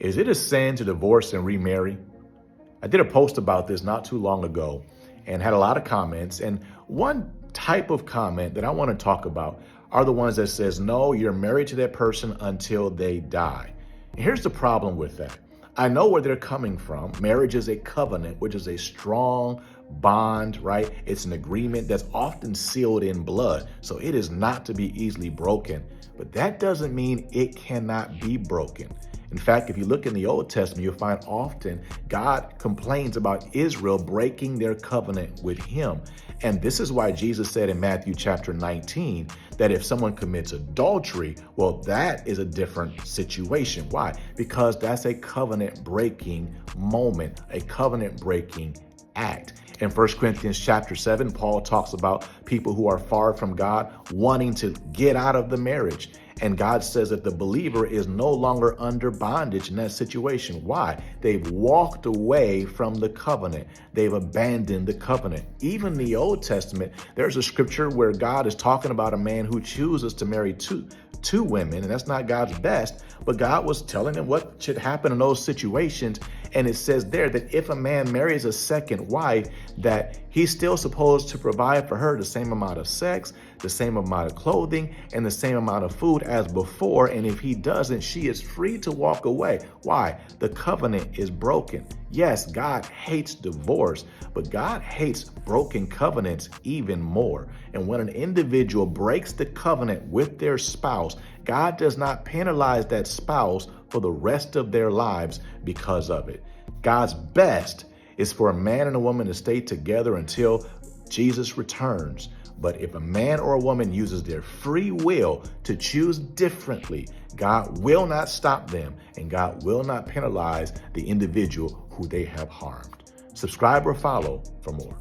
Is it a sin to divorce and remarry? I did a post about this not too long ago and had a lot of comments. And one type of comment that I want to talk about are the ones that says, no, you're married to that person until they die. And here's the problem with that. I know where they're coming from. Marriage is a covenant, which is a strong bond, right? It's an agreement that's often sealed in blood. So it is not to be easily broken. But that doesn't mean it cannot be broken. In fact, if you look in the Old Testament, you'll find often God complains about Israel breaking their covenant with him. And this is why Jesus said in Matthew chapter 19 that if someone commits adultery, well, that is a different situation. Why? Because that's a covenant breaking moment, a covenant breaking act. In 1 Corinthians chapter 7, Paul talks about people who are far from God wanting to get out of the marriage. And God says that the believer is no longer under bondage in that situation. Why? They've walked away from the covenant. They've abandoned the covenant. Even in the Old Testament, there's a scripture where God is talking about a man who chooses to marry two women, and that's not God's best, but God was telling him what should happen in those situations. And it says there that if a man marries a second wife, that he's still supposed to provide for her the same amount of sex, the same amount of clothing, and the same amount of food as before. And if he doesn't, she is free to walk away. Why? The covenant is broken. Yes, God hates divorce, but God hates broken covenants even more. And when an individual breaks the covenant with their spouse, God does not penalize that spouse for the rest of their lives because of it. God's best is for a man and a woman to stay together until Jesus returns. But if a man or a woman uses their free will to choose differently, God will not stop them, and God will not penalize the individual who they have harmed. Subscribe or follow for more.